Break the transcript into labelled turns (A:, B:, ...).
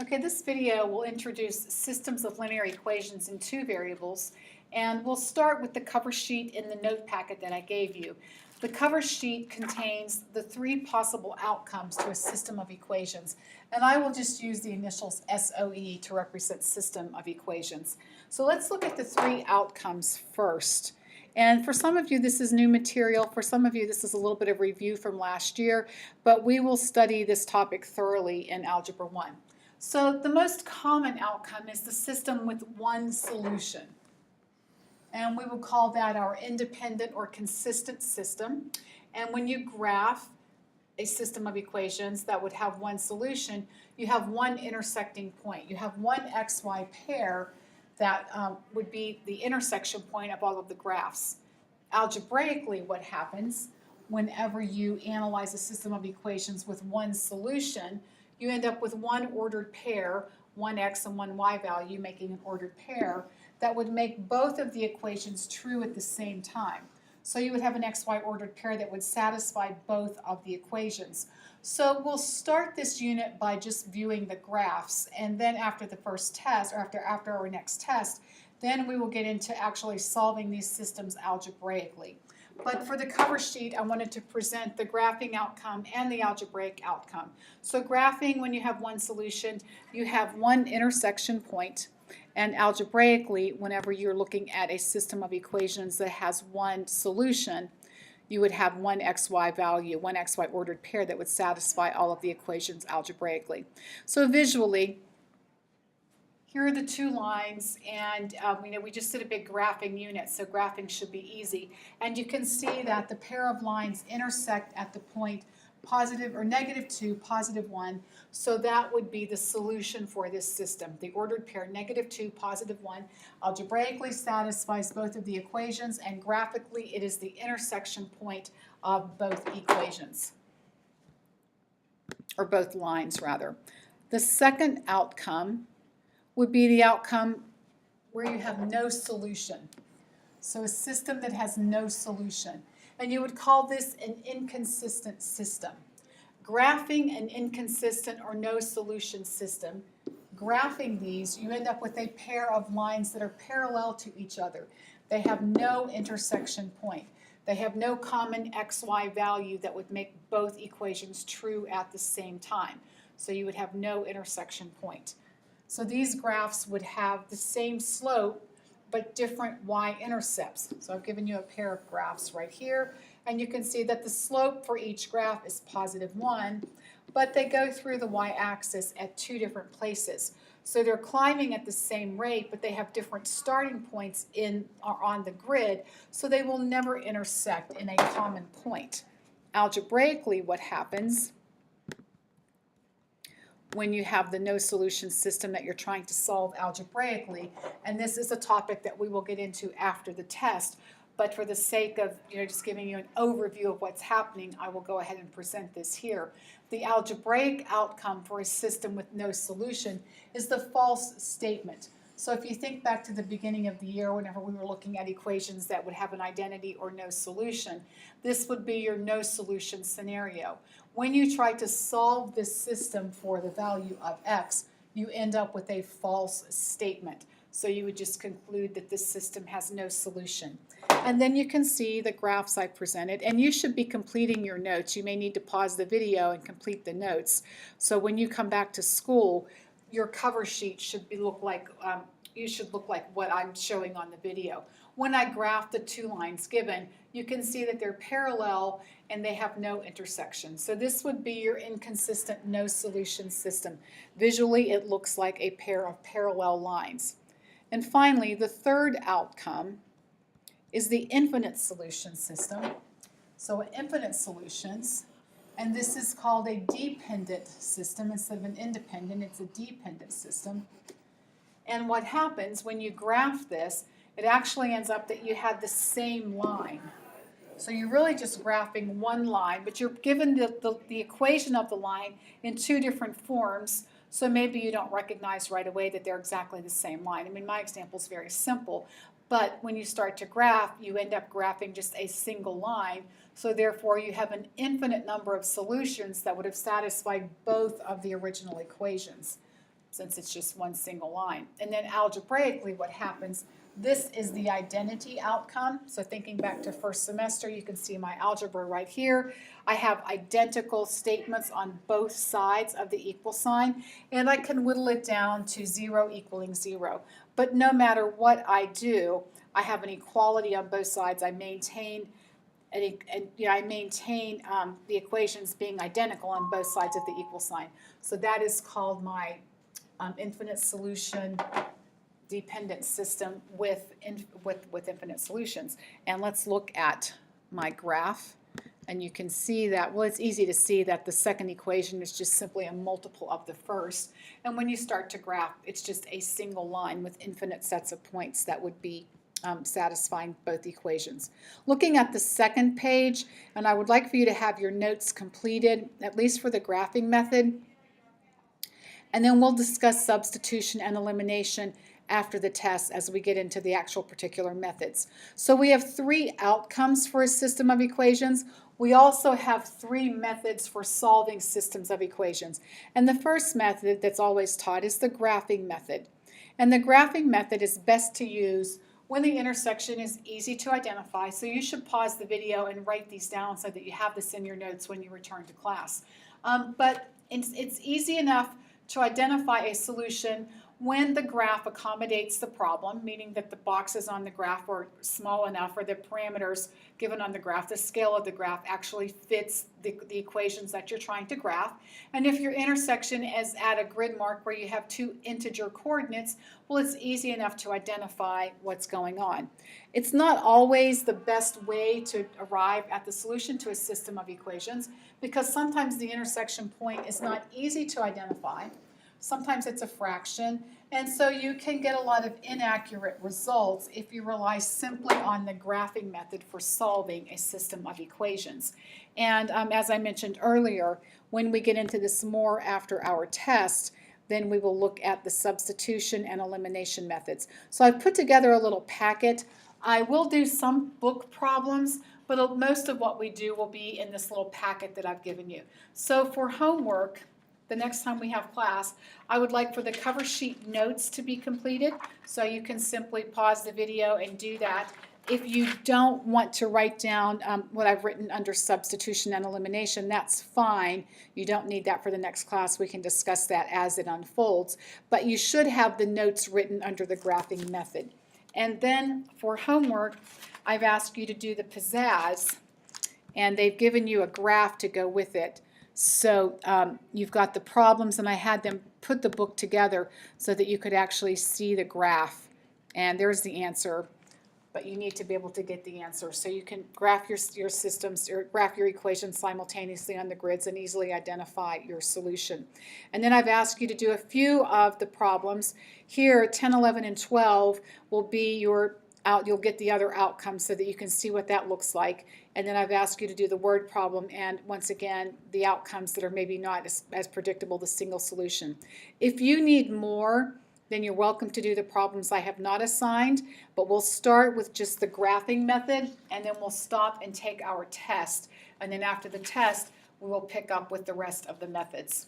A: Okay, this video will introduce systems of linear equations in two variables, and we'll start with the cover sheet in the note packet that I gave you. The cover sheet contains the three possible outcomes to a system of equations, and I will just use the initials SOE to represent system of equations. So let's look at the three outcomes first. And for some of you, this is new material. For some of you, this is a little bit of review from last year, but we will study this topic thoroughly in Algebra 1. So the most common outcome is the system with one solution. And we will call that our independent or consistent system. And when you graph a system of equations that would have one solution, you have one intersecting point. You have one xy pair that would be the intersection point of all of the graphs. Algebraically, what happens whenever you analyze a system of equations with one solution, you end up with one ordered pair, one x and one y value, making an ordered pair that would make both of the equations true at the same time. So you would have an xy ordered pair that would satisfy both of the equations. So we'll start this unit by just viewing the graphs, and then after the first test, or after our next test, then we will get into actually solving these systems algebraically. But for the cover sheet, I wanted to present the graphing outcome and the algebraic outcome. So graphing, when you have one solution, you have one intersection point, and algebraically, whenever you're looking at a system of equations that has one solution, you would have one xy value, one xy ordered pair that would satisfy all of the equations algebraically. So visually, here are the two lines, and we just did a big graphing unit, so graphing should be easy. And you can see that the pair of lines intersect at the point positive or -2, +1. So that would be the solution for this system. The ordered pair -2, +1 algebraically satisfies both of the equations, and graphically it is the intersection point of both equations, or both lines rather. The second outcome would be the outcome where you have no solution. So a system that has no solution. And you would call this an inconsistent system. Graphing an inconsistent or no solution system, graphing these, you end up with a pair of lines that are parallel to each other. They have no intersection point. They have no common xy value that would make both equations true at the same time. So you would have no intersection point. So these graphs would have the same slope but different y-intercepts. So I've given you a pair of graphs right here, and you can see that the slope for each graph is +1, but they go through the y-axis at two different places. So they're climbing at the same rate, but they have different starting points on the grid, so they will never intersect in a common point. Algebraically, what happens when you have the no solution system that you're trying to solve algebraically, and this is a topic that we will get into after the test, but for the sake of just giving you an overview of what's happening, I will go ahead and present this here. The algebraic outcome for a system with no solution is the false statement. So if you think back to the beginning of the year, whenever we were looking at equations that would have an identity or no solution, this would be your no solution scenario. When you try to solve this system for the value of x, you end up with a false statement. So you would just conclude that this system has no solution. And then you can see the graphs I presented, and you should be completing your notes. You may need to pause the video and complete the notes. So when you come back to school, your cover sheet should look like what I'm showing on the video. When I graph the two lines given, you can see that they're parallel and they have no intersection. So this would be your inconsistent no solution system. Visually, it looks like a pair of parallel lines. And finally, the third outcome is the infinite solution system. So infinite solutions, and this is called a dependent system. Instead of an independent, it's a dependent system. And what happens when you graph this, it actually ends up that you had the same line. So you're really just graphing one line, but you're given the equation of the line in two different forms, so maybe you don't recognize right away that they're exactly the same line. I mean, my example is very simple, but when you start to graph, you end up graphing just a single line, so therefore you have an infinite number of solutions that would have satisfied both of the original equations. since it's just one single line. And then algebraically what happens, this is the identity outcome. So thinking back to first semester, you can see my algebra right here. I have identical statements on both sides of the equal sign, and I can whittle it down to 0 equaling 0. But no matter what I do, I have an equality on both sides. I maintain the equations being identical on both sides of the equal sign. So that is called my infinite solution dependent system with infinite solutions. And let's look at my graph. And you can see that, well, it's easy to see that the second equation is just simply a multiple of the first. And when you start to graph, it's just a single line with infinite sets of points that would be satisfying both equations. Looking at the second page, and I would like for you to have your notes completed, at least for the graphing method. And then we'll discuss substitution and elimination after the test as we get into the actual particular methods. So we have 3 outcomes for a system of equations. We also have 3 methods for solving systems of equations. And the first method that's always taught is the graphing method. And the graphing method is best to use when the intersection is easy to identify. So you should pause the video and write these down so that you have this in your notes when you return to class. But it's easy enough to identify a solution when the graph accommodates the problem, meaning that the boxes on the graph are small enough, or the parameters given on the graph, the scale of the graph actually fits the equations that you're trying to graph. And if your intersection is at a grid mark where you have 2 integer coordinates, well, it's easy enough to identify what's going on. It's not always the best way to arrive at the solution to a system of equations, because sometimes the intersection point is not easy to identify. Sometimes it's a fraction, and so you can get a lot of inaccurate results if you rely simply on the graphing method for solving a system of equations. And as I mentioned earlier, when we get into this more after our test, then we will look at the substitution and elimination methods. So I've put together a little packet. I will do some book problems, but most of what we do will be in this little packet that I've given you. So for homework, the next time we have class, I would like for the cover sheet notes to be completed. So you can simply pause the video and do that. If you don't want to write down what I've written under substitution and elimination, that's fine. You don't need that for the next class. We can discuss that as it unfolds. But you should have the notes written under the graphing method. And then for homework, I've asked you to do the pizzazz, and they've given you a graph to go with it. So you've got the problems, and I had them put the book together so that you could actually see the graph. And there's the answer, but you need to be able to get the answer. So you can graph your systems, or graph your equations simultaneously on the grids and easily identify your solution. And then I've asked you to do a few of the problems. Here, 10, 11, and 12 will be you'll get the other outcomes so that you can see what that looks like. And then I've asked you to do the word problem, and once again, the outcomes that are maybe not as predictable, the single solution. If you need more, then you're welcome to do the problems I have not assigned, but we'll start with just the graphing method, and then we'll stop and take our test. And then after the test, we will pick up with the rest of the methods.